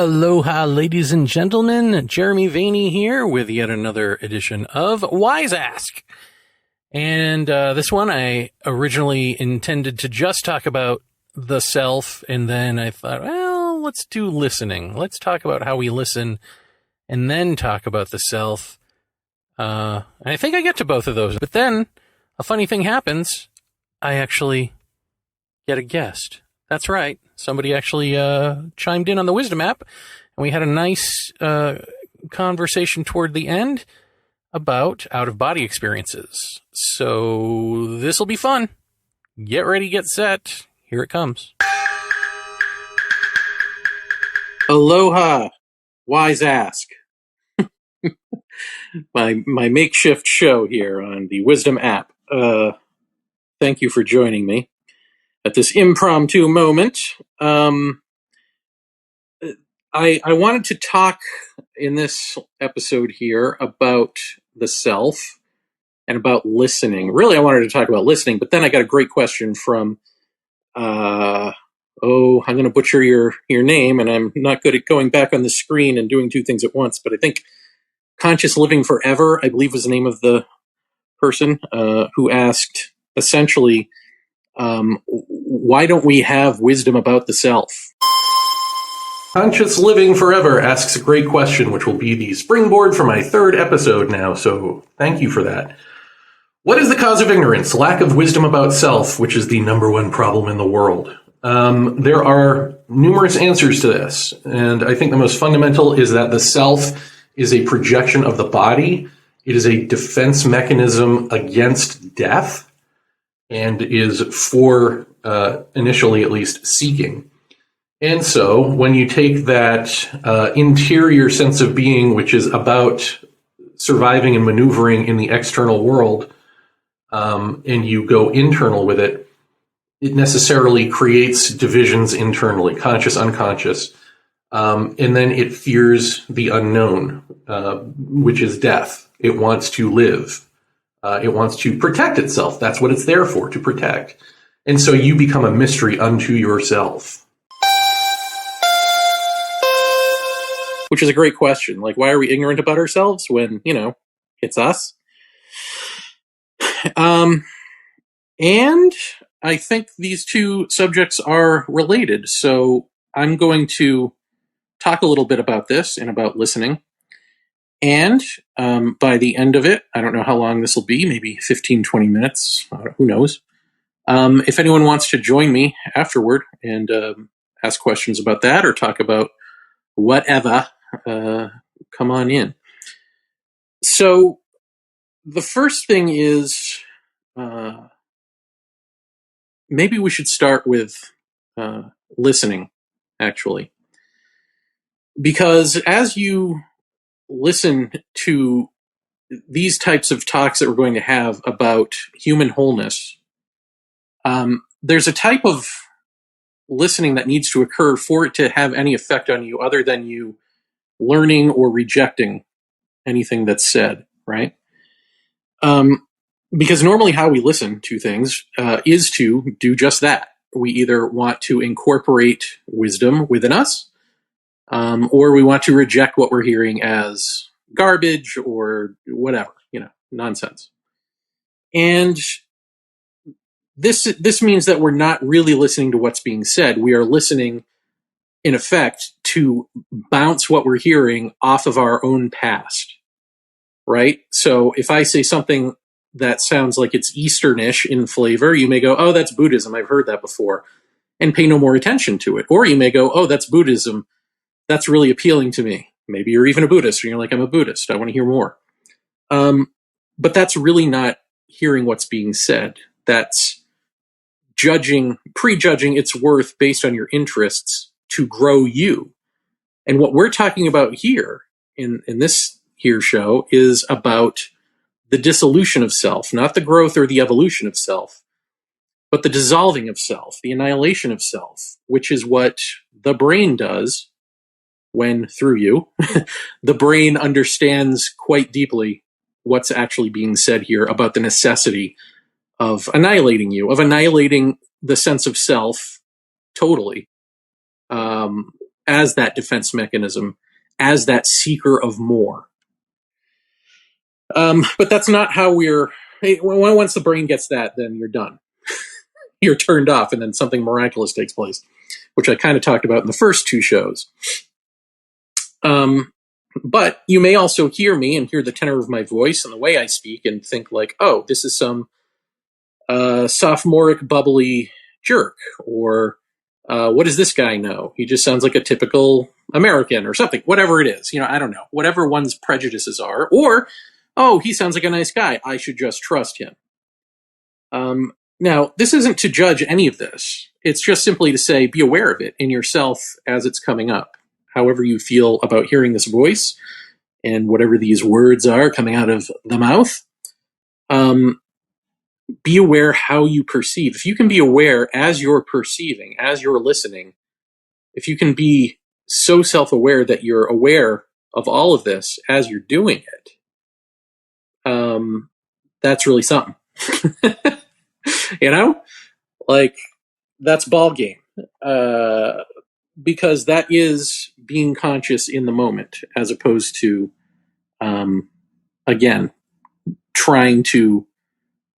Aloha, ladies and gentlemen. Jeremy Vaeni here with yet another edition of Wise Ask. And this one I originally intended to just talk about the self, and then I thought, well, let's do listening. Let's talk about how we listen, and then talk about the self. And I think I get to both of those. But then a funny thing happens. I actually get a guest. That's right. Somebody actually chimed in on the Wisdom app, and we had a nice conversation toward the end about out-of-body experiences. So this will be fun. Get ready, get set. Here it comes. Aloha, Wise Ask. my makeshift show here on the Wisdom app. Thank you for joining me at this impromptu moment. I wanted to talk in this episode here about the self and about listening. Really, I wanted to talk about listening, but then I got a great question from, I'm going to butcher your name, and I'm not good at going back on the screen and doing two things at once, but I think Conscious Living Forever, I believe was the name of the person who asked, essentially, why don't we have wisdom about the self? Conscious Living Forever asks a great question, which will be the springboard for my third episode now, so thank you for that. What is the cause of ignorance? Lack of wisdom about self, which is the number one problem in the world. There are numerous answers to this, and I think the most fundamental is that the self is a projection of the body. It is a defense mechanism against death, and is for, initially at least, seeking. And so when you take that interior sense of being, which is about surviving and maneuvering in the external world, and you go internal with it, it necessarily creates divisions internally, conscious, unconscious. And then it fears the unknown, which is death. It wants to live. It wants to protect itself. That's what it's there for, to protect. And so you become a mystery unto yourself. Which is a great question. Like, why are we ignorant about ourselves when, it's us? And I think these two subjects are related. So I'm going to talk a little bit about this and about listening. And by the end of it, I don't know how long this will be, maybe 15, 20 minutes, who knows. If anyone wants to join me afterward and ask questions about that or talk about whatever, come on in. So the first thing is, maybe we should start with listening, actually. Because as you listen to these types of talks that we're going to have about human wholeness, there's a type of listening that needs to occur for it to have any effect on you other than you learning or rejecting anything that's said, right? Because normally how we listen to things is to do just that. We either want to incorporate wisdom within us, or we want to reject what we're hearing as garbage or whatever, nonsense. And this means that we're not really listening to what's being said. We are listening, in effect, to bounce what we're hearing off of our own past, right? So if I say something that sounds like it's Easternish in flavor, you may go, oh, that's Buddhism. I've heard that before, and pay no more attention to it. Or you may go, oh, that's Buddhism. That's really appealing to me. Maybe you're even a Buddhist, and you're like, I'm a Buddhist. I want to hear more. But that's really not hearing what's being said. That's prejudging its worth based on your interests to grow you. And what we're talking about here in this here show is about the dissolution of self, not the growth or the evolution of self, but the dissolving of self, the annihilation of self, which is what the brain does when, through you, the brain understands quite deeply what's actually being said here about the necessity of annihilating you, of annihilating the sense of self totally, as that defense mechanism, as that seeker of more. But that's not how once the brain gets that, then you're done. You're turned off, and then something miraculous takes place, which I kind of talked about in the first two shows. But you may also hear me and hear the tenor of my voice and the way I speak and think like, oh, this is some sophomoric bubbly jerk, or what does this guy know? He just sounds like a typical American or something, whatever it is. I don't know, whatever one's prejudices are. Or, oh, he sounds like a nice guy, I should just trust him. Now, this isn't to judge any of this. It's just simply to say, be aware of it in yourself as it's coming up. However you feel about hearing this voice and whatever these words are coming out of the mouth, be aware how you perceive. If you can be aware as you're perceiving, as you're listening, if you can be so self-aware that you're aware of all of this as you're doing it, that's really something. Like, that's ball game. Because that is being conscious in the moment, as opposed to, again, trying to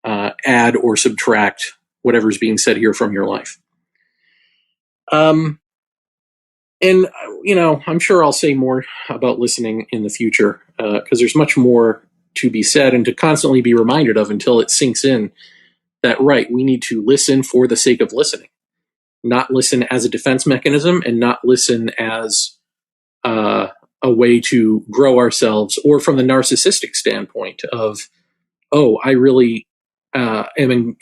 add or subtract whatever's being said here from your life. And, I'm sure I'll say more about listening in the future, because there's much more to be said and to constantly be reminded of until it sinks in that, right, we need to listen for the sake of listening, not listen as a defense mechanism, and not listen as a way to grow ourselves, or from the narcissistic standpoint of, oh, I really am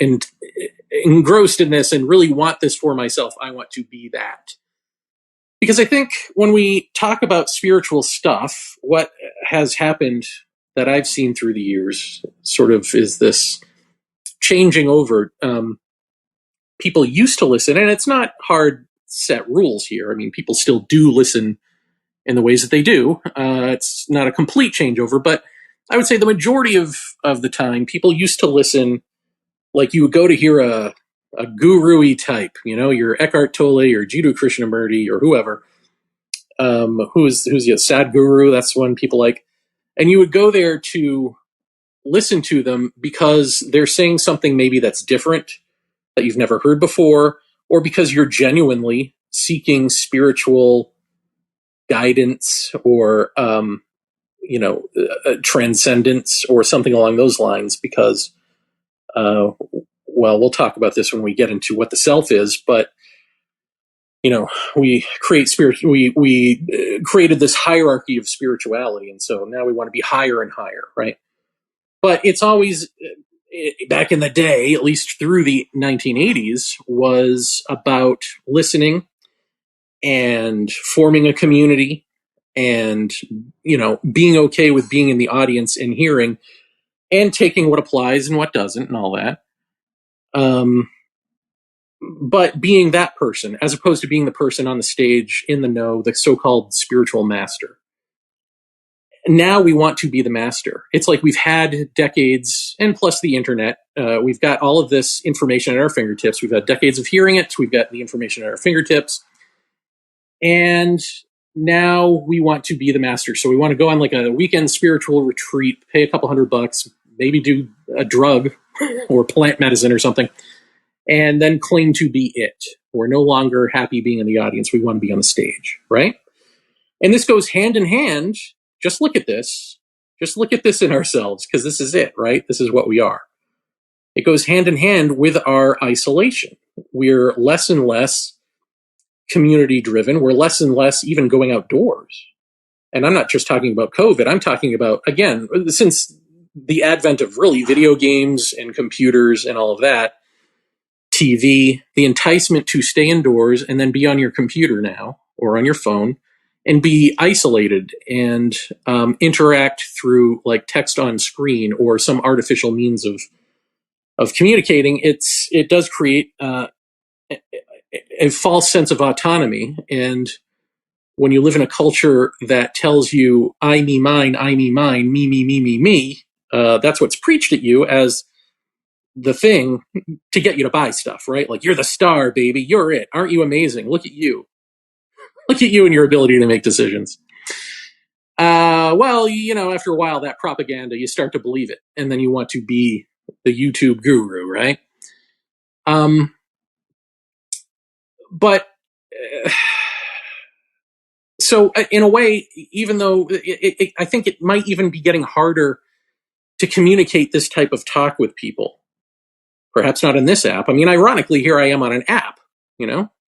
engrossed in this and really want this for myself. I want to be that. Because I think when we talk about spiritual stuff, what has happened that I've seen through the years sort of is this changing over. People used to listen, and it's not hard set rules here. I mean, people still do listen in the ways that they do. It's not a complete changeover, but I would say the majority of the time, people used to listen like you would go to hear a guru-y type, your Eckhart Tolle or Jiddu Krishnamurti or whoever, who's a Sadhguru. That's one people like. And you would go there to listen to them because they're saying something maybe that's different, that you've never heard before, or because you're genuinely seeking spiritual guidance or, transcendence or something along those lines. Because, we'll talk about this when we get into what the self is, but, we create we created this hierarchy of spirituality. And so now we want to be higher and higher, right? But it's always, back in the day, at least through the 1980s, was about listening and forming a community and, being okay with being in the audience and hearing and taking what applies and what doesn't and all that. But being that person, as opposed to being the person on the stage in the know, the so-called spiritual master. Now we want to be the master. It's like we've had decades, and plus the internet, we've got all of this information at our fingertips. We've had decades of hearing it. We've got the information at our fingertips. And now we want to be the master. So we want to go on like a weekend spiritual retreat, pay a couple $100, maybe do a drug or plant medicine or something, and then claim to be it. We're no longer happy being in the audience. We want to be on the stage, right? And this goes hand in hand. Just look at this. Just look at this in ourselves, because this is it, right? This is what we are. It goes hand in hand with our isolation. We're less and less community driven. We're less and less even going outdoors. And I'm not just talking about COVID. I'm talking about, again, since the advent of really video games and computers and all of that, TV, the enticement to stay indoors and then be on your computer now or on your phone and be isolated and interact through like text on screen or some artificial means of communicating. It does create a false sense of autonomy. And when you live in a culture that tells you I, me, mine, me, me, that's what's preached at you as the thing to get you to buy stuff, right? Like, you're the star, baby. You're it. Aren't you amazing? Look at you. Look at you and your ability to make decisions. Well, after a while, that propaganda, you start to believe it, and then you want to be the YouTube guru, right? But so in a way, even though I think it might even be getting harder to communicate this type of talk with people, perhaps not in this app. I mean, ironically, here I am on an app,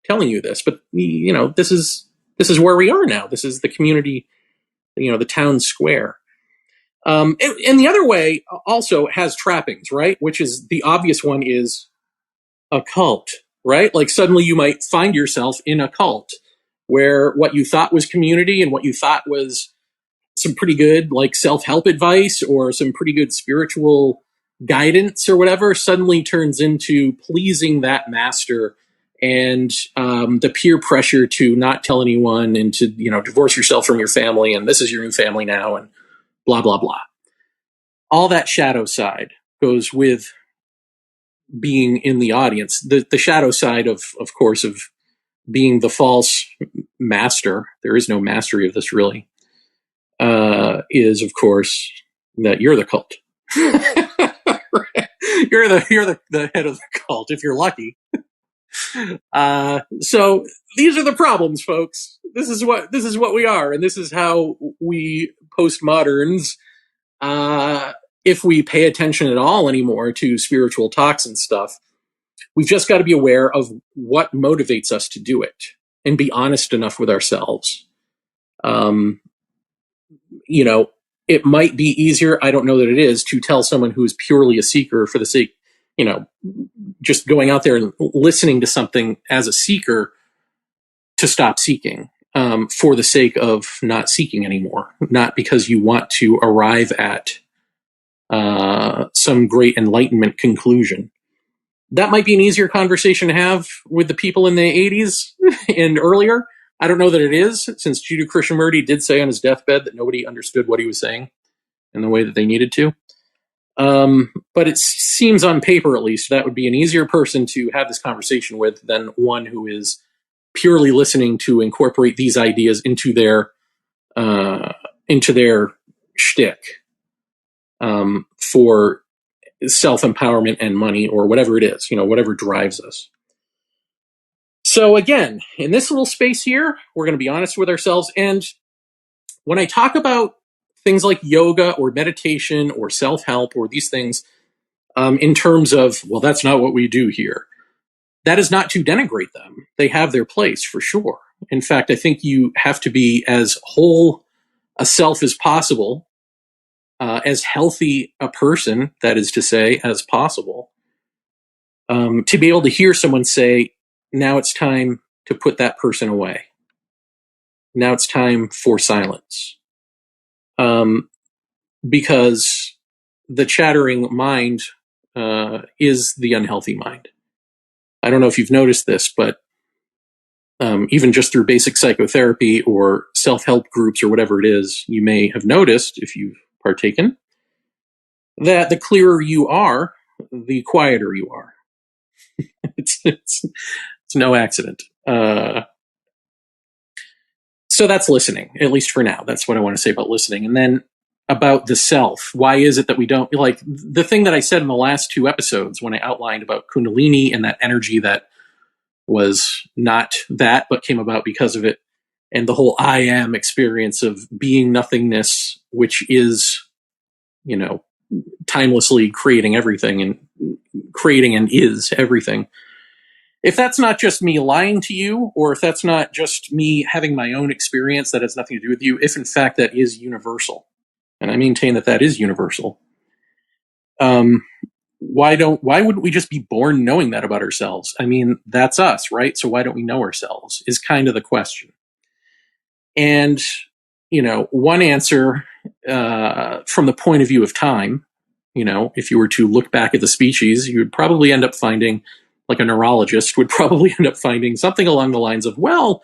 telling you this, but this is where we are now. This is the community, the town square. And the other way also has trappings, right? Which is the obvious one is a cult, right? Like suddenly you might find yourself in a cult where what you thought was community and what you thought was some pretty good like self-help advice or some pretty good spiritual guidance or whatever suddenly turns into pleasing that master and the peer pressure to not tell anyone and to divorce yourself from your family and this is your new family now and blah blah blah. All that shadow side goes with being in the audience. The shadow side of course of being the false master, there is no mastery of this really, is of course that you're the cult. You're the head of the cult if you're lucky. So these are the problems, folks. This is what we are, and this is how we postmoderns, if we pay attention at all anymore to spiritual talks and stuff, we've just got to be aware of what motivates us to do it and be honest enough with ourselves. It might be easier, I don't know that it is, to tell someone who is purely a seeker for the sake, just going out there and listening to something as a seeker to stop seeking, for the sake of not seeking anymore, not because you want to arrive at some great enlightenment conclusion. That might be an easier conversation to have with the people in the 80s and earlier. I don't know that it is, since Jiddu Krishnamurti did say on his deathbed that nobody understood what he was saying in the way that they needed to. But it seems on paper, at least, that would be an easier person to have this conversation with than one who is purely listening to incorporate these ideas into their shtick, for self-empowerment and money or whatever it is, whatever drives us. So again, in this little space here, we're going to be honest with ourselves. And when I talk about things like yoga or meditation or self-help or these things, in terms of, well, that's not what we do here, that is not to denigrate them. They have their place for sure. In fact, I think you have to be as whole a self as possible, as healthy a person, that is to say, as possible, to be able to hear someone say, now it's time to put that person away. Now it's time for silence. Because the chattering mind is the unhealthy mind. I don't know if you've noticed this, but even just through basic psychotherapy or self-help groups or whatever it is, you may have noticed, if you've partaken, that the clearer you are, the quieter you are. It's no accident. So that's listening, at least for now. That's what I want to say about listening. And then about the self. Why is it that we don't, like the thing that I said in the last 2 episodes when I outlined about Kundalini and that energy that was not that, but came about because of it, and the whole I am experience of being nothingness, which is, timelessly creating everything and creating and is everything. If that's not just me lying to you, or if that's not just me having my own experience that has nothing to do with you, if in fact that is universal, and I maintain that that is universal, why wouldn't we just be born knowing that about ourselves? I mean, that's us, right? So why don't we know ourselves is kind of the question. And, one answer, from the point of view of time, if you were to look back at the species, you would probably end up finding, like a neurologist would probably end up finding something along the lines of, well,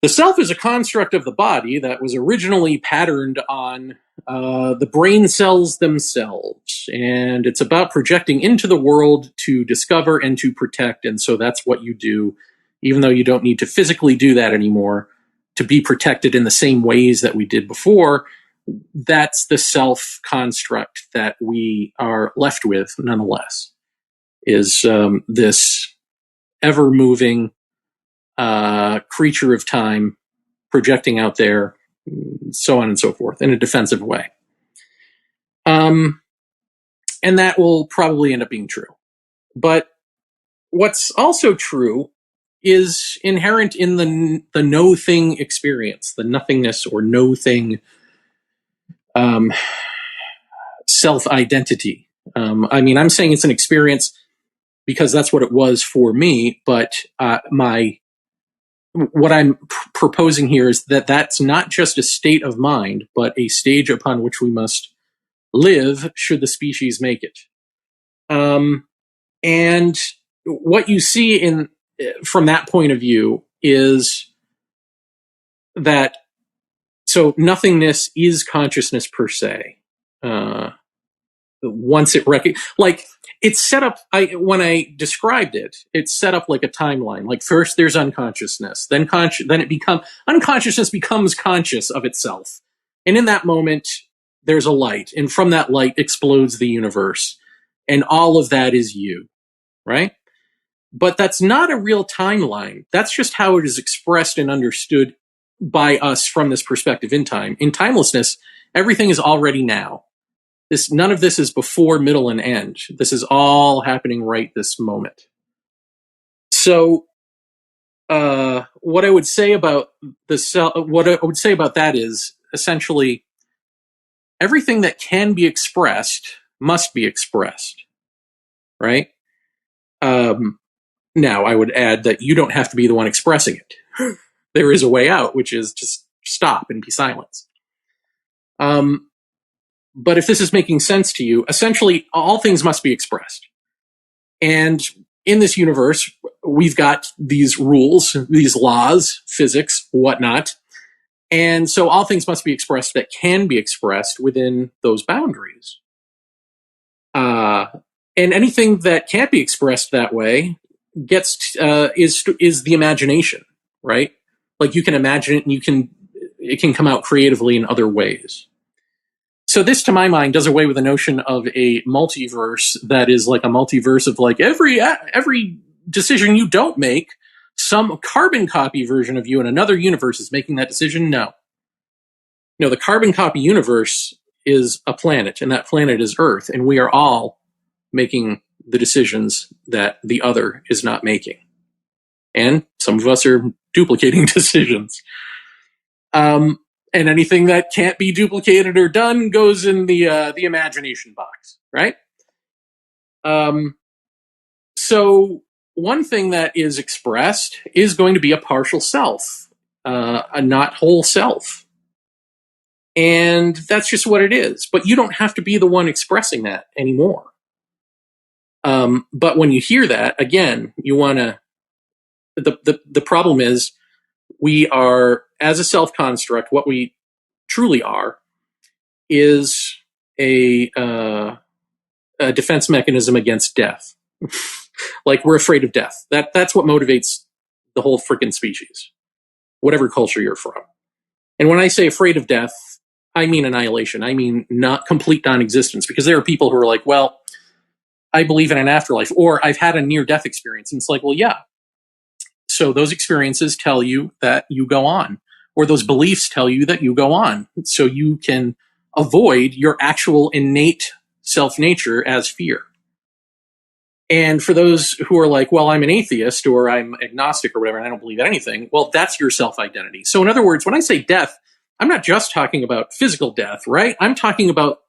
the self is a construct of the body that was originally patterned on the brain cells themselves. And it's about projecting into the world to discover and to protect. And so that's what you do, even though you don't need to physically do that anymore. to be protected in the same ways that we did before, that's the self construct that we are left with nonetheless, is this ever moving creature of time projecting out there, so on and so forth, in a defensive way. And that will probably end up being true. But what's also true is inherent in the no thing experience, the nothingness or no thing self-identity. I mean, I'm saying it's an experience because that's what it was for me, but what I'm proposing here is that that's not just a state of mind, but a stage upon which we must live should the species make it. And what you see from that point of view is that, so nothingness is consciousness per se. Once it like it's set up, when I described it, it's set up like a timeline. Like first there's unconsciousness, then unconsciousness becomes conscious of itself. And in that moment, there's a light. And from that light explodes the universe. And all of that is you, right? But that's not a real timeline. That's just how it is expressed and understood by us from this perspective in time. In timelessness, everything is already now. None of this is before, middle, and end. This is all happening right this moment. So, what I would say about that is essentially everything that can be expressed must be expressed, right? Now, I would add that you don't have to be the one expressing it. There is a way out, which is just stop and be silent. But if this is making sense to you, essentially all things must be expressed. And in this universe, we've got these rules, these laws, physics, whatnot. And so all things must be expressed that can be expressed within those boundaries. And anything that can't be expressed that way is the imagination, right? Like you can imagine it and it can come out creatively in other ways. So this, to my mind, does away with the notion of a multiverse that is like a multiverse of like every decision you don't make, some carbon copy version of you in another universe is making that decision. No, the carbon copy universe is a planet, and that planet is Earth, and we are all making the decisions that the other is not making. And some of us are duplicating decisions. And anything that can't be duplicated or done goes in the imagination box, right? So one thing that is expressed is going to be a partial self, a not whole self. And that's just what it is. But you don't have to be the one expressing that anymore. But when you hear that, again, you want to... The problem is we are, as a self-construct, what we truly are is a defense mechanism against death. Like we're afraid of death. That's what motivates the whole freaking species, whatever culture you're from. And when I say afraid of death, I mean annihilation. I mean not complete non-existence, because there are people who are like, well, I believe in an afterlife, or I've had a near-death experience. And it's like, well, yeah. So those experiences tell you that you go on, or those beliefs tell you that you go on. So you can avoid your actual innate self-nature as fear. And for those who are like, well, I'm an atheist or I'm agnostic or whatever, and I don't believe in anything, well, that's your self-identity. So in other words, when I say death, I'm not just talking about physical death, right? I'm talking about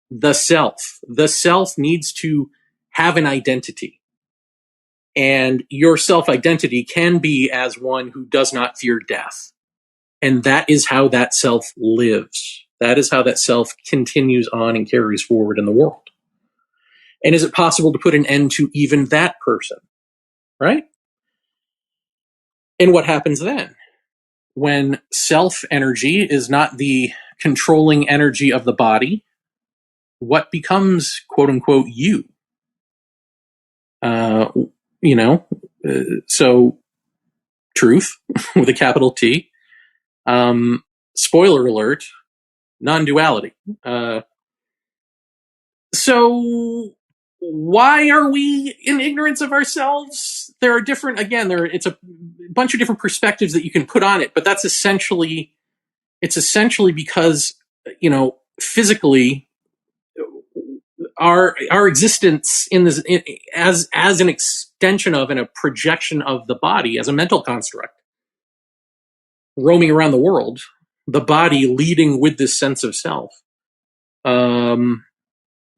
the self. The self needs to have an identity. And your self-identity can be as one who does not fear death. And that is how that self lives. That is how that self continues on and carries forward in the world. And is it possible to put an end to even that person? Right? And what happens then? When self energy is not the controlling energy of the body, what becomes, quote unquote, you? So truth with a capital T. Spoiler alert, non-duality. So why are we in ignorance of ourselves? There are different, again, it's a bunch of different perspectives that you can put on it, but it's essentially because, physically, our existence in this, as an extension of and a projection of the body as a mental construct, roaming around the world, the body leading with this sense of self.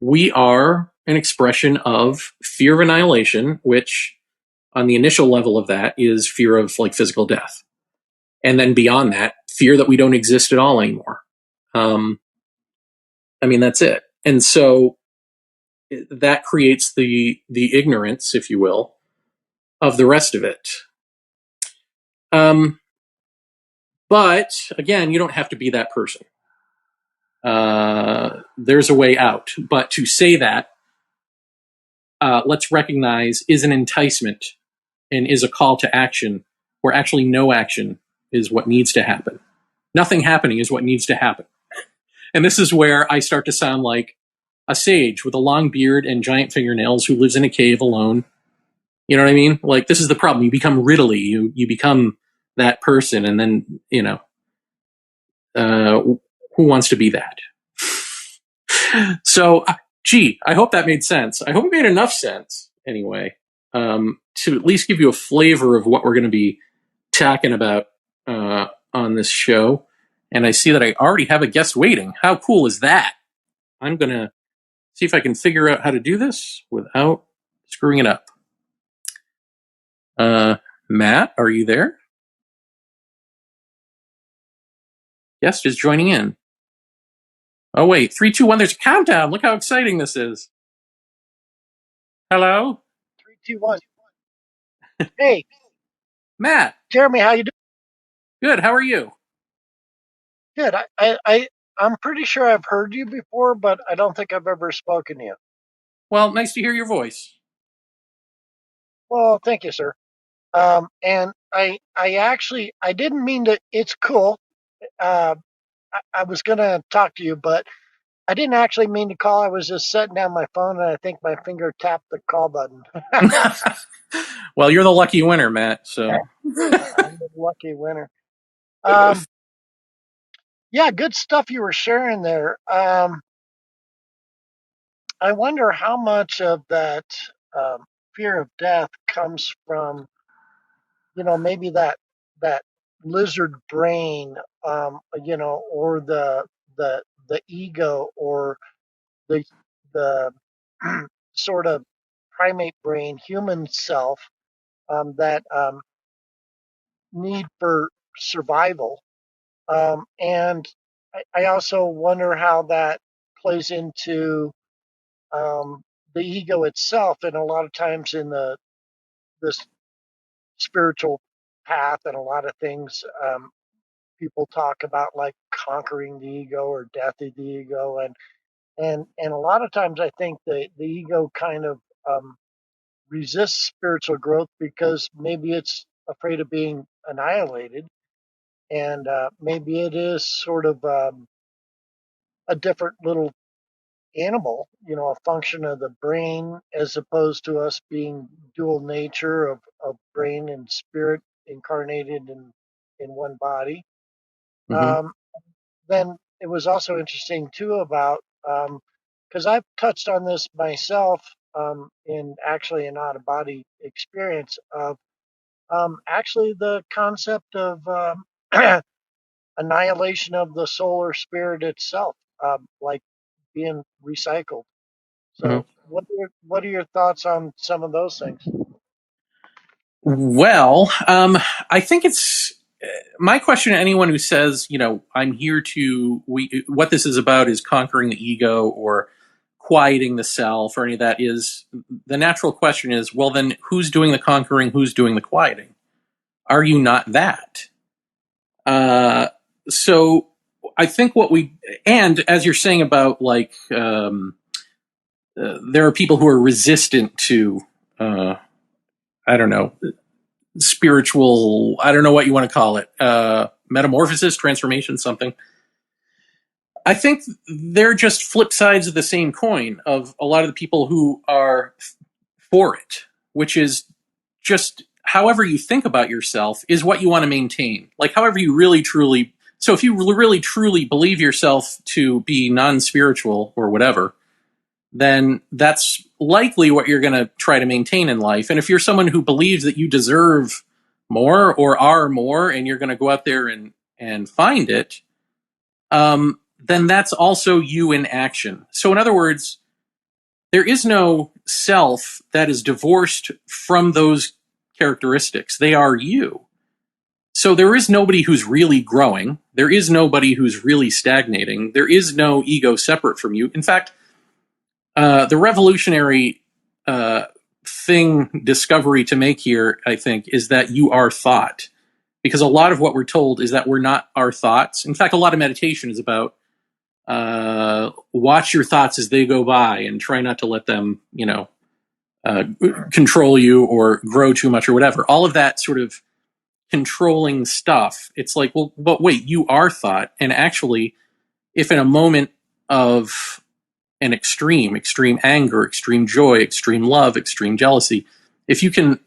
We are an expression of fear of annihilation, which on the initial level of that is fear of like physical death. And then beyond that, fear that we don't exist at all anymore. That's it. And so that creates the ignorance, if you will, of the rest of it. But again, you don't have to be that person. There's a way out. But to say that, let's recognize, is an enticement and is a call to action, where actually no action is what needs to happen. Nothing happening is what needs to happen. And this is where I start to sound like a sage with a long beard and giant fingernails who lives in a cave alone. You know what I mean? Like, this is the problem. You become Ridley. You become that person, and then, who wants to be that? So, I hope that made sense. I hope it made enough sense, anyway, to at least give you a flavor of what we're going to be talking about on this show. And I see that I already have a guest waiting. How cool is that? I'm going to see if I can figure out how to do this without screwing it up. Matt, are you there? Guest is joining in. Oh, wait. 3, 2, 1. There's a countdown. Look how exciting this is. Hello? 3, 2, 1. Hey, Matt. Jeremy, how you doing? Good. How are you? Good. I'm pretty sure I've heard you before, but I don't think I've ever spoken to you. Well, nice to hear your voice. Well, thank you, sir. And I didn't mean to. It's cool. I was gonna talk to you, but I didn't actually mean to call. I was just setting down my phone, and I think my finger tapped the call button. Well, you're the lucky winner, Matt. So I'm the lucky winner. Yeah, good stuff you were sharing there. I wonder how much of that fear of death comes from, maybe that lizard brain, or the ego, or the sort of primate brain, human self, that need for survival. And I also wonder how that plays into the ego itself, and a lot of times in this spiritual path, and a lot of things, people talk about like conquering the ego or death of the ego, and a lot of times I think the ego kind of resists spiritual growth because maybe it's afraid of being annihilated, and maybe it is sort of a different little animal, a function of the brain, as opposed to us being dual nature of brain and spirit incarnated in one body. Mm-hmm. Then it was also interesting too about, because I've touched on this myself, in actually an out of body experience of actually the concept of annihilation of the soul or spirit itself, like being recycled. Mm-hmm. So, what are your thoughts on some of those things? Well, I think it's my question to anyone who says, I'm here to, what this is about is conquering the ego or quieting the self or any of that, is the natural question is, well, then who's doing the conquering? Who's doing the quieting? Are you not that? So I think and as you're saying about like, there are people who are resistant to, I don't know, spiritual, I don't know what you want to call it, metamorphosis, transformation, something. I think they're just flip sides of the same coin of a lot of the people who are for it, which is just however you think about yourself is what you want to maintain. Like, however you really truly. So, if you really truly believe yourself to be non spiritual or whatever, then that's likely what you're going to try to maintain in life. And if you're someone who believes that you deserve more or are more and you're going to go out there and find it, then that's also you in action. So, in other words, there is no self that is divorced from those characteristics. They are you. So there is nobody who's really growing. There is nobody who's really stagnating. There is no ego separate from you. In fact, the revolutionary discovery to make here, I think, is that you are thought. Because a lot of what we're told is that we're not our thoughts. In fact, a lot of meditation is about watch your thoughts as they go by and try not to let them, control you or grow too much or whatever. All of that sort of controlling stuff. It's like, well, but wait, you are thought. And actually, if in a moment of an extreme anger, extreme joy, extreme love, extreme jealousy, if you can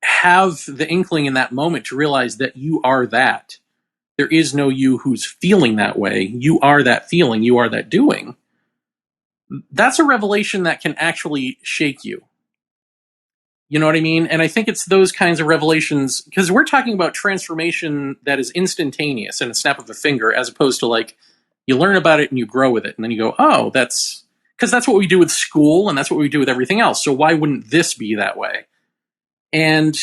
have the inkling in that moment to realize that you are that, there is no you who's feeling that way. You are that feeling. You are that doing. That's a revelation that can actually shake you. You know what I mean? And I think it's those kinds of revelations, because we're talking about transformation that is instantaneous in a snap of a finger, as opposed to like you learn about it and you grow with it. And then you go, oh, that's because that's what we do with school and that's what we do with everything else. So why wouldn't this be that way? And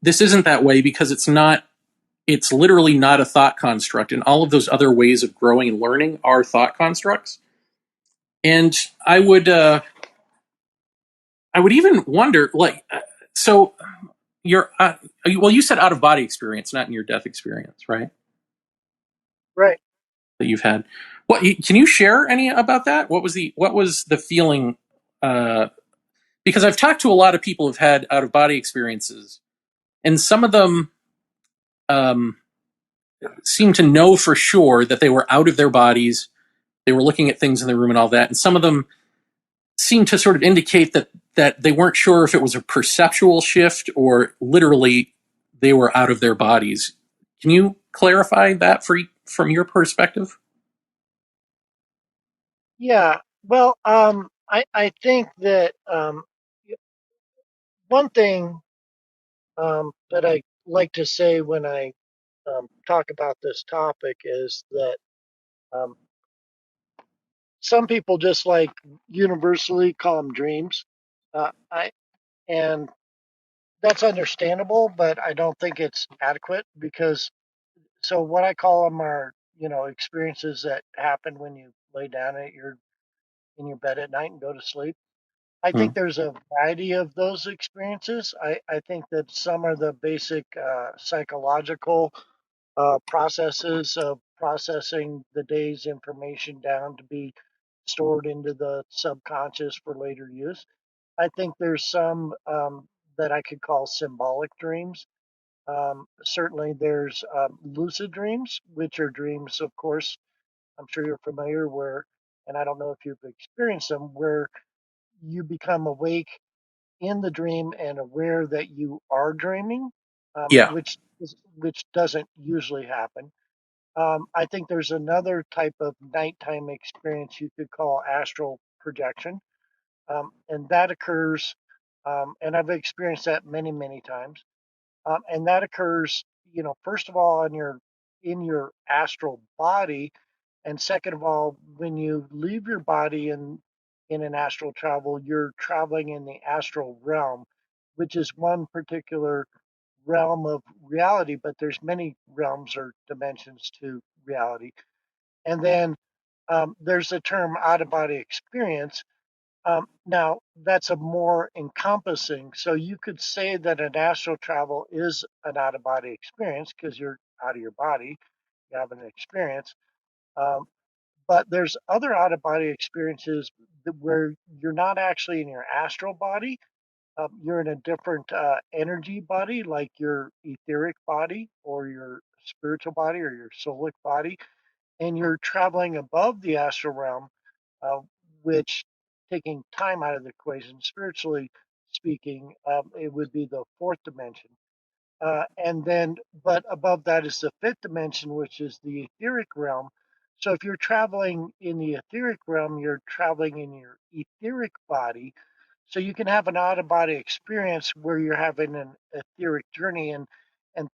this isn't that way because it's literally not a thought construct. And all of those other ways of growing and learning are thought constructs. And I would even wonder, like, so you're, well, you said out of body experience, not in your death experience, right? Right. That you've had. What can you share any about that? What was the feeling? Because I've talked to a lot of people who've had out of body experiences, and some of them seem to know for sure that they were out of their bodies. They were looking at things in the room and all that, and some of them seem to sort of indicate that they weren't sure if it was a perceptual shift or literally they were out of their bodies. Can you clarify that from your perspective? Yeah. Well, I think that one thing that I like to say when I talk about this topic is that um, some people just like universally call them dreams. I and that's understandable, but I don't think it's adequate because so what I call them are experiences that happen when you lay down at your in your bed at night and go to sleep. I think Mm. there's a variety of those experiences. I think that some are the basic psychological processes of processing the day's information down to be stored into the subconscious for later use. I think there's some that I could call symbolic dreams. Certainly, there's lucid dreams, which are dreams, of course, I'm sure you're familiar where, and I don't know if you've experienced them, where you become awake in the dream and aware that you are dreaming, Yeah. which doesn't usually happen. I think there's another type of nighttime experience you could call astral projection, and that occurs, and I've experienced that many, many times, and that occurs, first of all in your astral body, and second of all, when you leave your body in an astral travel, you're traveling in the astral realm, which is one particular realm of reality, but there's many realms or dimensions to reality. And then there's the term out of body experience. Now, that's a more encompassing. So you could say that an astral travel is an out of body experience because you're out of your body, you have an experience. Um, but there's other out of body experiences where you're not actually in your astral body. You're in a different energy body, like your etheric body or your spiritual body or your soulic body, and you're traveling above the astral realm, uh, which, taking time out of the equation, spiritually speaking, it would be the fourth dimension. And then, but above that is the fifth dimension, which is the etheric realm. So if you're traveling in the etheric realm, you're traveling in your etheric body. So you can have an out of body experience where you're having an etheric journey, and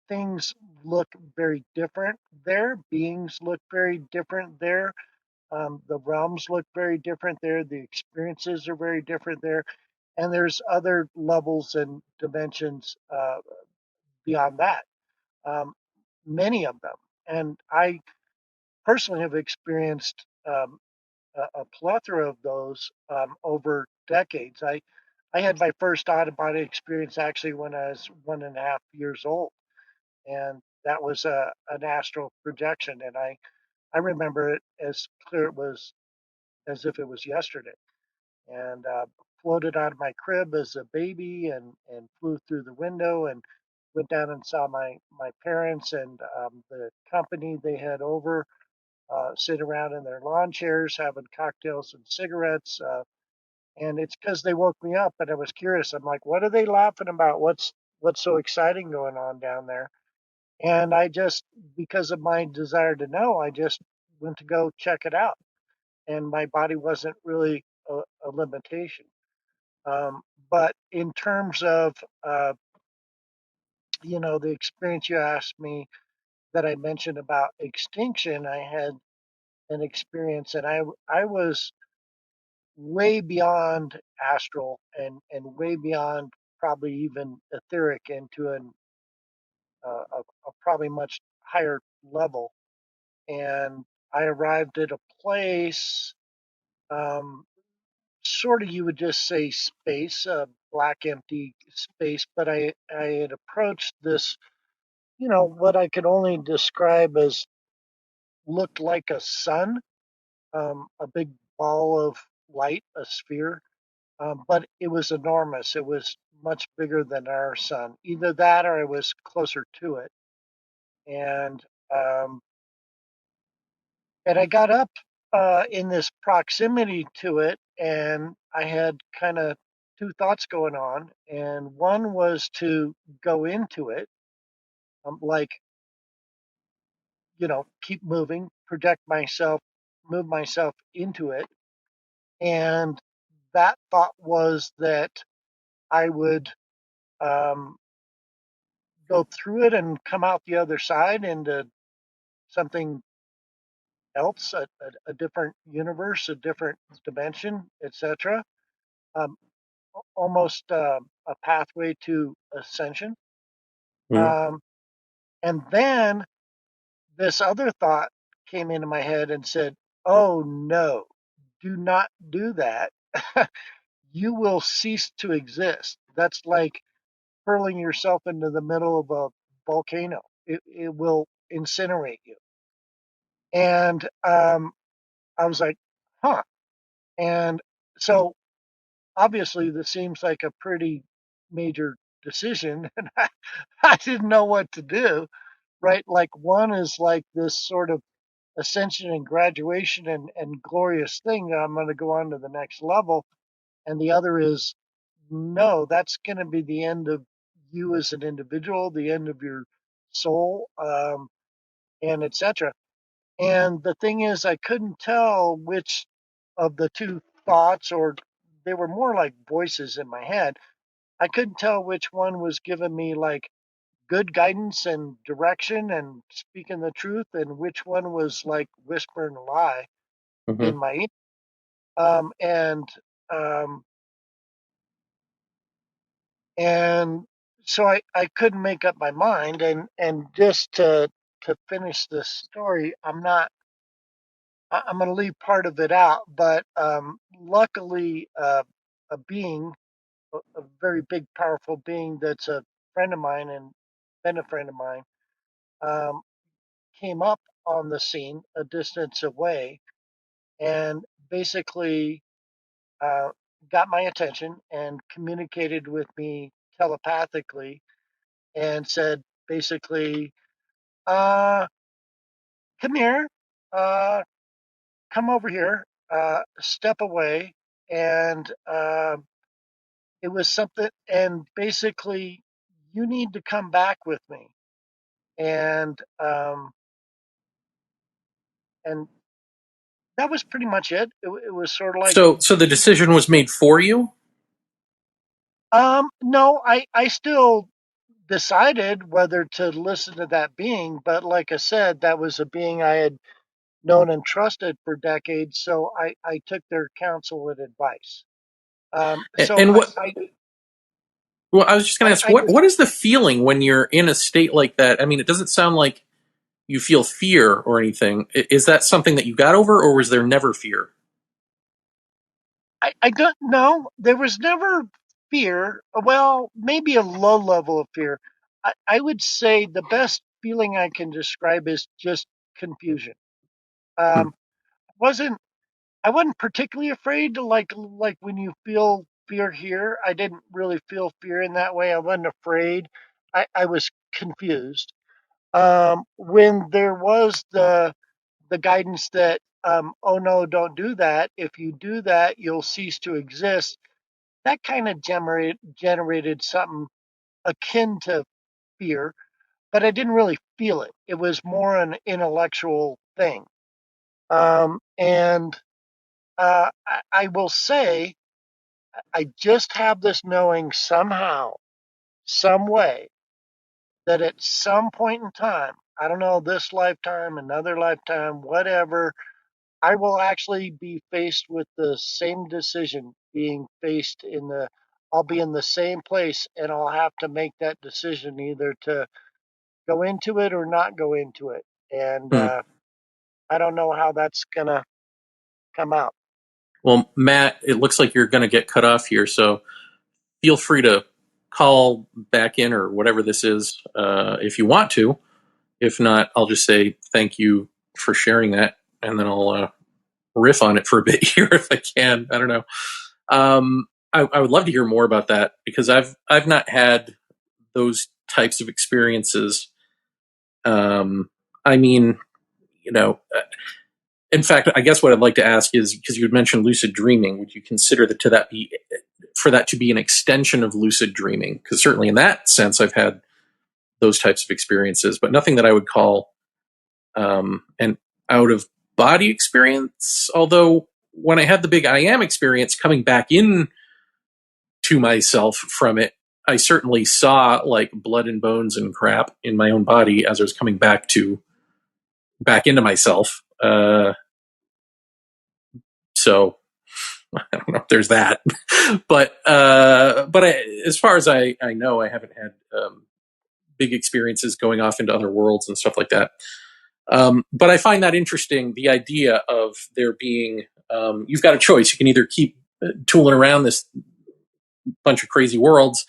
things look very different there. Beings look very different there. The realms look very different there. The experiences are very different there. And there's other levels and dimensions beyond that, um, many of them. And I personally have experienced a plethora of those over decades. I had my first out of body experience actually when I was 1.5 years old, and that was an astral projection. And I remember it as clear it was as if it was yesterday. And floated out of my crib as a baby and flew through the window and went down and saw my parents and the company they had over, sit around in their lawn chairs having cocktails and cigarettes. And it's because they woke me up and I was curious. I'm like, what are they laughing about? What's so exciting going on down there? And I just, because of my desire to know, I just went to go check it out. And my body wasn't really a limitation. Um, but in terms of, uh, the experience you asked me that I mentioned about extinction, I had an experience, and I was way beyond astral and way beyond probably even etheric into a probably much higher level. And I arrived at a place, um, sort of you would just say space, a black empty space, but I had approached this, what I could only describe as looked like a sun, a big ball of light, a sphere, but it was enormous. It was much bigger than our sun. Either that or I was closer to it. And um, and I got up in this proximity to it, and I had kind of two thoughts going on. And one was to go into it, like, keep moving, project myself, move myself into it. And that thought was that I would um, go through it and come out the other side into something else, a different universe, a different dimension, etc. Um, Almost a pathway to ascension. Mhm. Um, and then this other thought came into my head and said, "Oh no, do not do that. You will cease to exist." That's like hurling yourself into the middle of a volcano. It will incinerate you. And I was like, huh. And so obviously this seems like a pretty major decision. And I didn't know what to do, right? Like one is like this sort of ascension and graduation and glorious thing that I'm going to go on to the next level. And the other is, no, that's going to be the end of you as an individual, the end of your soul, and etc. And the thing is, I couldn't tell which of the two thoughts, or they were more like voices in my head. I couldn't tell which one was giving me like good guidance and direction and speaking the truth, and which one was like whispering a lie in Mhm. my ear. And um, and so I couldn't make up my mind. And just to finish this story, I'm going to leave part of it out, but luckily, a being, a very big, powerful being that's a friend of mine and been a friend of mine, um, came up on the scene a distance away and basically uh, got my attention and communicated with me telepathically and said, basically, uh, come here, uh, come over here, step away. And it was something, and basically, you need to come back with me. And and that was pretty much it. It was sort of like, So the decision was made for you. no, I still decided whether to listen to that being, but like I said, that was a being I had known and trusted for decades, so I took their counsel and advice. So And what? Well, I was just going to ask, I just what is the feeling when you're in a state like that? I mean, it doesn't sound like you feel fear or anything. Is that something that you got over, or was there never fear? I don't know. There was never fear. Well, maybe a low level of fear. I would say the best feeling I can describe is just confusion. Hmm. Um, wasn't I wasn't particularly afraid, like when you feel fear here. I didn't really feel fear in that way. I wasn't afraid. I was confused. When there was the guidance that, oh no, don't do that. If you do that, you'll cease to exist. That kind of generated something akin to fear, but I didn't really feel it. It was more an intellectual thing. And I will say, I just have this knowing somehow, some way, that at some point in time, I don't know, this lifetime, another lifetime, whatever, I will actually be faced with the same decision, being faced in the, I'll be in the same place and I'll have to make that decision either to go into it or not go into it. And Hmm. I don't know how that's going to come out. Well, Matt, it looks like you're going to get cut off here, so feel free to call back in or whatever this is if you want to. If not, I'll just say thank you for sharing that, and then I'll riff on it for a bit here if I can. I don't know. I would love to hear more about that because I've not had those types of experiences. I mean, you know, in fact, I guess what I'd like to ask is because you had mentioned lucid dreaming, would you consider that to that be for that to be an extension of lucid dreaming? Because certainly in that sense, I've had those types of experiences, but nothing that I would call an out of body experience. Although when I had the big I am experience coming back in to myself from it, I certainly saw like blood and bones and crap in my own body as I was coming back into myself. So I don't know if there's that, but as far as I know, I haven't had big experiences going off into other worlds and stuff like that. But I find that interesting. The idea of there being you've got a choice. You can either keep tooling around this bunch of crazy worlds,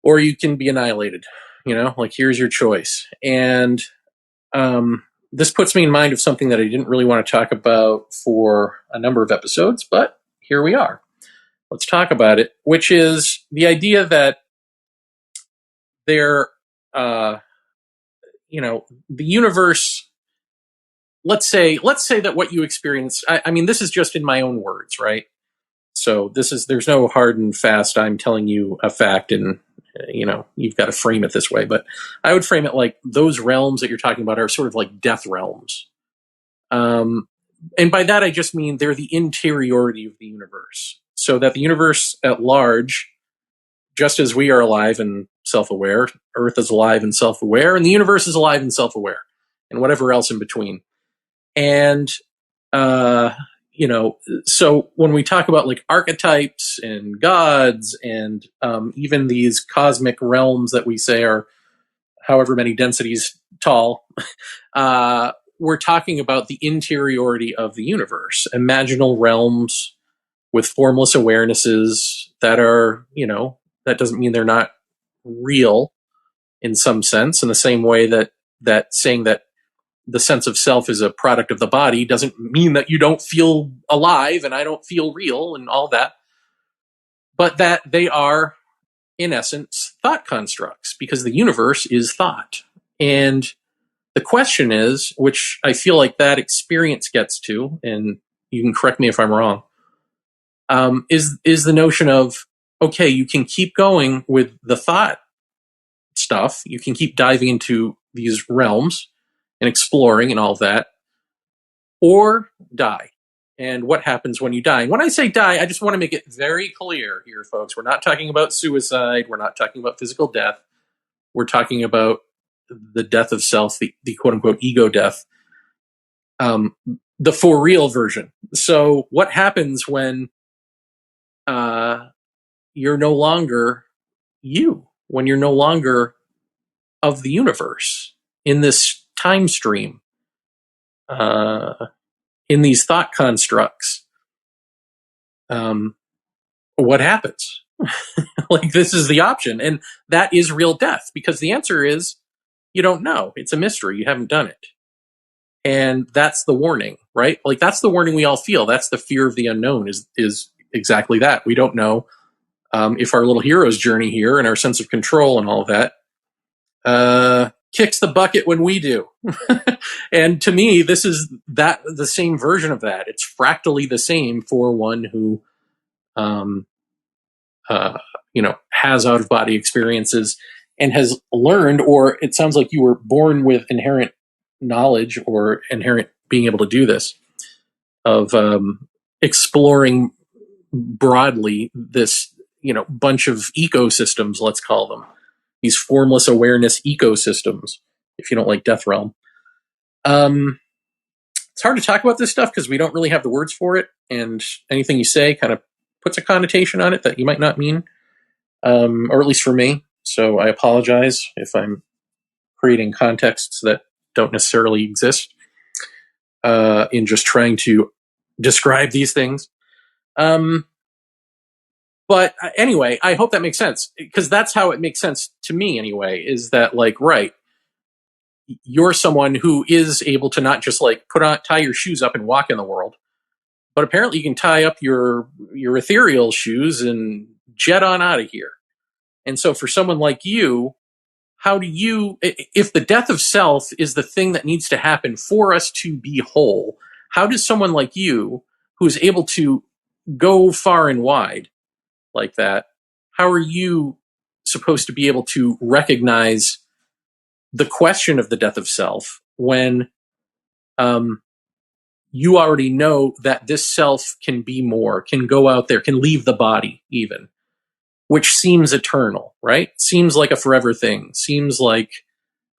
or you can be annihilated. You know, like here's your choice. And this puts me in mind of something that I didn't really want to talk about for a number of episodes, but here we are. Let's talk about it, which is the idea that there, uh, the universe. Let's say that what you experience. I mean, this is just in my own words, right? So there's no hard and fast. I'm telling you a fact, and you've got to frame it this way. But I would frame it like those realms that you're talking about are sort of like death realms. Um, and by that I just mean they're the interiority of the universe, so that the universe at large, just as we are alive and self-aware, Earth is alive and self-aware, and the universe is alive and self-aware, and whatever else in between. And uh, so when we talk about like archetypes and gods and even these cosmic realms that we say are however many densities tall, uh, we're talking about the interiority of the universe, imaginal realms with formless awarenesses that are, that doesn't mean they're not real in some sense, in the same way that saying that the sense of self is a product of the body doesn't mean that you don't feel alive and I don't feel real and all that, but that they are, in essence, thought constructs because the universe is thought. And the question is, which I feel like that experience gets to, and you can correct me if I'm wrong, is the notion of, okay, you can keep going with the thought stuff. You can keep diving into these realms and exploring and all of that, or die. And what happens when you die? And when I say die, I just want to make it very clear here, folks. We're not talking about suicide. We're not talking about physical death. We're talking about the death of self, the quote unquote ego death, the for real version. So what happens when you're no longer you, when you're no longer of the universe in this time stream, in these thought constructs? What happens? Like, this is the option. And that is real death, because the answer is you don't know. It's a mystery. You haven't done it. And that's the warning, right? Like, that's the warning we all feel. That's the fear of the unknown, is exactly that. We don't know if our little hero's journey here and our sense of control and all of that kicks the bucket when we do. And to me, this is the same version of that. It's fractally the same for one who has out of body experiences and has learned, or it sounds like you were born with inherent knowledge or inherent being able to do this, of exploring broadly this, bunch of ecosystems, let's call them, these formless awareness ecosystems, if you don't like Death Realm. It's hard to talk about this stuff because we don't really have the words for it, and anything you say kind of puts a connotation on it that you might not mean, or at least for me. So I apologize if I'm creating contexts that don't necessarily exist in just trying to describe these things. But anyway, I hope that makes sense, because that's how it makes sense to me anyway, is that, like, right, you're someone who is able to not just like tie your shoes up and walk in the world, but apparently you can tie up your ethereal shoes and jet on out of here. And so for someone like you, how do you, if the death of self is the thing that needs to happen for us to be whole, how does someone like you, who's able to go far and wide like that, how are you supposed to be able to recognize the question of the death of self when you already know that this self can be more, can go out there, can leave the body even, which seems eternal, right? Seems like a forever thing. Seems like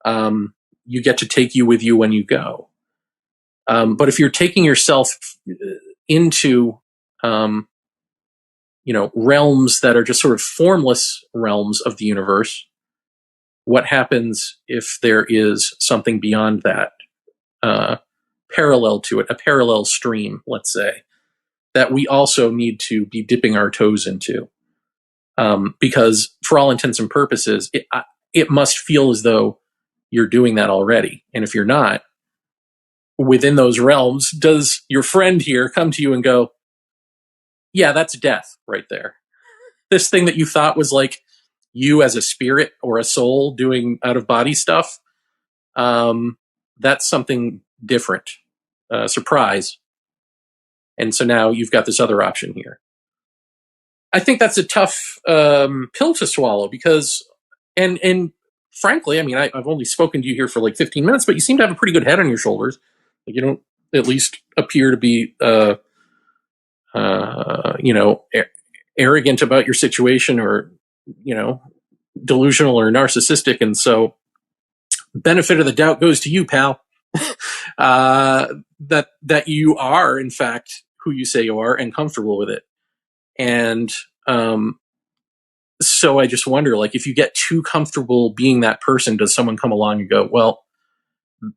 you get to take you with you when you go. But if you're taking yourself into realms that are just sort of formless realms of the universe, what happens if there is something beyond that, parallel to it, a parallel stream, let's say, that we also need to be dipping our toes into? Because for all intents and purposes, it must feel as though you're doing that already. And if you're not, within those realms, does your friend here come to you and go, yeah, that's death right there. This thing that you thought was like you as a spirit or a soul doing out of body stuff, that's something different. Surprise. And so now you've got this other option here. I think that's a tough pill to swallow, because, and frankly, I mean, I've only spoken to you here for like 15 minutes, but you seem to have a pretty good head on your shoulders. Like, you don't at least appear to be, arrogant about your situation, or, delusional or narcissistic. And so benefit of the doubt goes to you, pal. That you are, in fact, who you say you are and comfortable with it. And so I just wonder, like, if you get too comfortable being that person, does someone come along and go, well,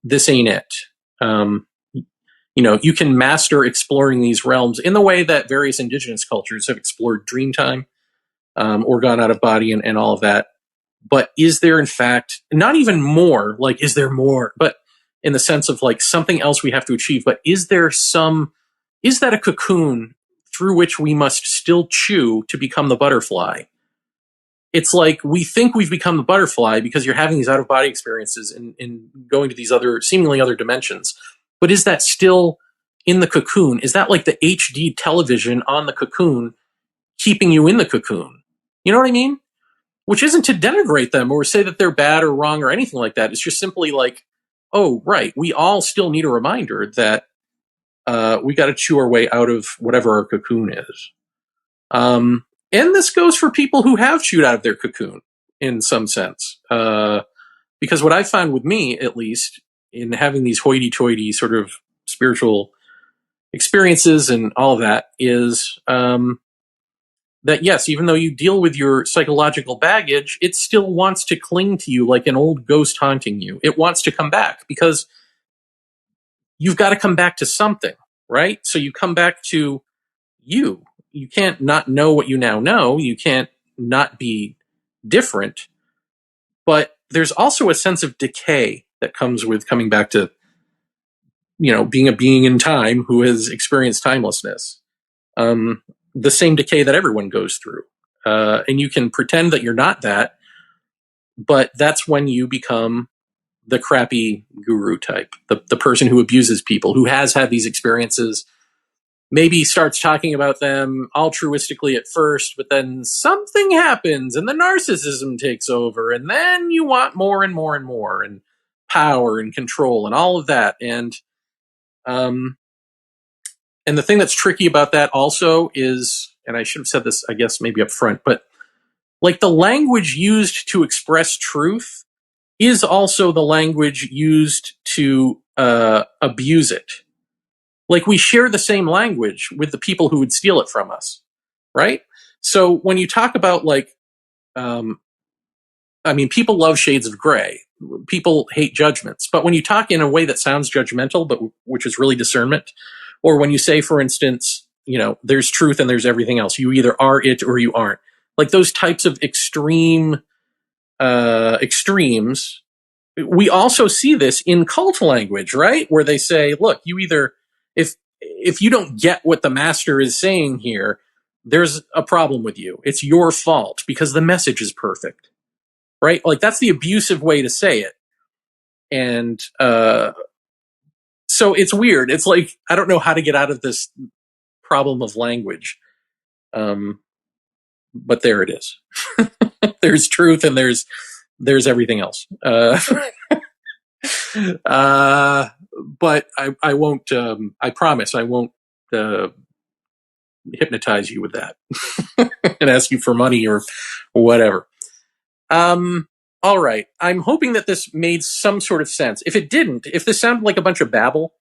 this ain't it? You can master exploring these realms in the way that various indigenous cultures have explored Dreamtime, or gone out of body and all of that. But is there, in fact, not even more, like, is there more, but in the sense of like something else we have to achieve, but is that a cocoon through which we must still chew to become the butterfly? it's like we think we've become the butterfly because you're having these out of body experiences and going to these other seemingly other dimensions. But is that still in the cocoon? Is that like the HD television on the cocoon keeping you in the cocoon? You know what I mean? Which isn't to denigrate them or say that they're bad or wrong or anything like that. It's just simply like, oh, right, we all still need a reminder that we got to chew our way out of whatever our cocoon is. And this goes for people who have chewed out of their cocoon in some sense. Because what I found with me, at least, in having these hoity-toity sort of spiritual experiences and all of that, is that, yes, even though you deal with your psychological baggage, it still wants to cling to you like an old ghost haunting you. It wants to come back because you've got to come back to something, right? So you come back to you. You can't not know what you now know. You can't not be different. But there's also a sense of decay that comes with coming back to, being a being in time who has experienced timelessness. The same decay that everyone goes through. And you can pretend that you're not that, but that's when you become the crappy guru type, the person who abuses people, who has had these experiences, maybe starts talking about them altruistically at first, but then something happens and the narcissism takes over, and then you want more and more and more, and power and control and all of that. And the thing that's tricky about that also is, and I should have said this, I guess, maybe up front, but like the language used to express truth is also the language used to abuse it. Like we share the same language with the people who would steal it from us, right? So when you talk about people love shades of gray. People hate judgments. But when you talk in a way that sounds judgmental, but which is really discernment, or when you say, for instance, there's truth and there's everything else. You either are it or you aren't. Like those types of extremes. We also see this in cult language, right? Where they say, look, you either, if you don't get what the master is saying here, there's a problem with you. It's your fault because the message is perfect, right? Like that's the abusive way to say it. And so it's weird. It's like, I don't know how to get out of this problem of language. But there it is. There's truth and there's everything else. But I won't, I promise I won't hypnotize you with that and ask you for money or whatever. All right. I'm hoping that this made some sort of sense. If it didn't, if this sounded like a bunch of babble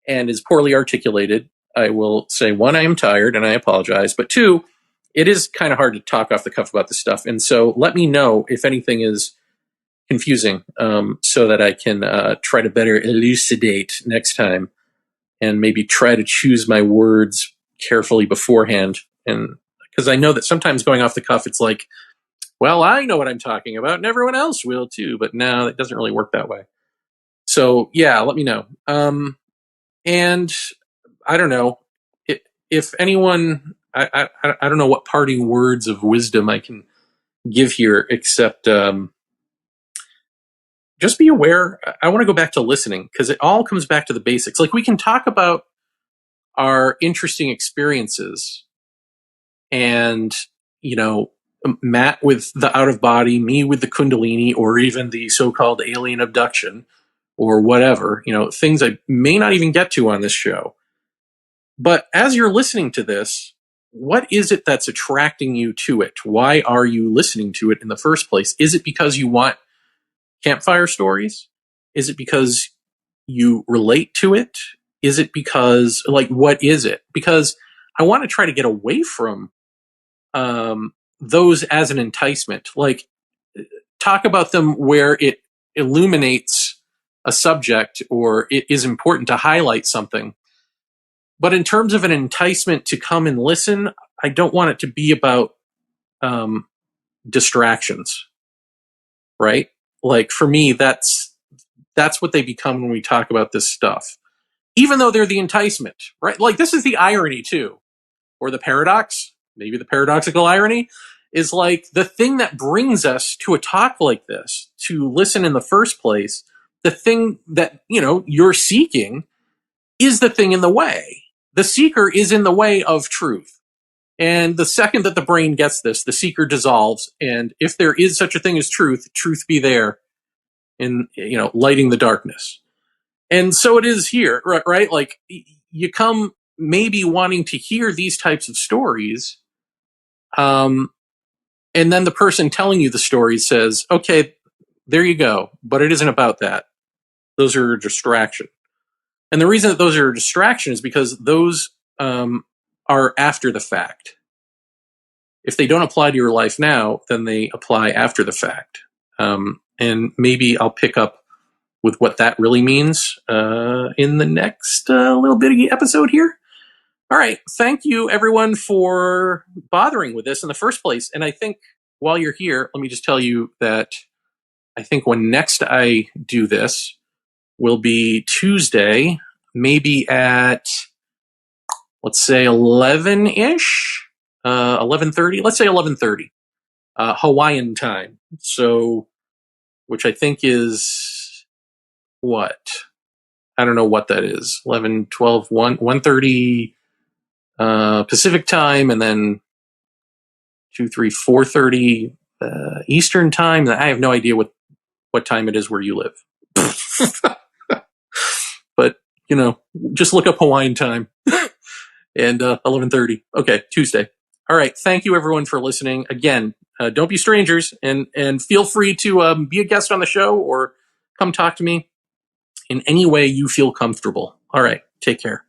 and is poorly articulated, I will say, one, I am tired and I apologize. But two, it is kind of hard to talk off the cuff about this stuff. And so let me know if anything is confusing, so that I can try to better elucidate next time and maybe try to choose my words carefully beforehand. And because I know that sometimes going off the cuff, it's like, well, I know what I'm talking about and everyone else will too. But no, it doesn't really work that way. So yeah, let me know. And I don't know if anyone, I don't know what parting words of wisdom I can give here, except just be aware. I want to go back to listening because it all comes back to the basics. Like we can talk about our interesting experiences and, Matt with the out of body, me with the Kundalini, or even the so-called alien abduction or whatever, things I may not even get to on this show. But as you're listening to this, what is it that's attracting you to it? Why are you listening to it in the first place? Is it because you want campfire stories? Is it because you relate to it? Is it because, what is it? Because I want to try to get away from those as an enticement. Like, talk about them where it illuminates a subject or it is important to highlight something. But in terms of an enticement to come and listen, I don't want it to be about distractions, right? Like for me, that's what they become when we talk about this stuff. Even though they're the enticement, right? Like this is the irony too, or the paradox, maybe the paradoxical irony, is like the thing that brings us to a talk like this, to listen in the first place, the thing that, you're seeking is the thing in the way. The seeker is in the way of truth. And the second that the brain gets this, the seeker dissolves. And if there is such a thing as truth, truth be there in, lighting the darkness. And so it is here, right? Like you come maybe wanting to hear these types of stories. And then the person telling you the story says, okay, there you go. But it isn't about that. Those are a distraction. And the reason that those are a distraction is because those are after the fact. If they don't apply to your life now, then they apply after the fact. And maybe I'll pick up with what that really means in the next little bitty episode here. All right. Thank you, everyone, for bothering with this in the first place. And I think while you're here, let me just tell you that I think when next I do this will be Tuesday, maybe at, let's say 11-ish, 11:30. Let's say 11:30, Hawaiian time. So, which I think is what? I don't know what that is. 11, 12, 1:30 Pacific time, and then 2, 3, 4:30 Eastern time. I have no idea what time it is where you live. But, just look up Hawaiian time and 11:30. Okay, Tuesday. All right. Thank you, everyone, for listening. Again, don't be strangers, and feel free to be a guest on the show or come talk to me in any way you feel comfortable. All right. Take care.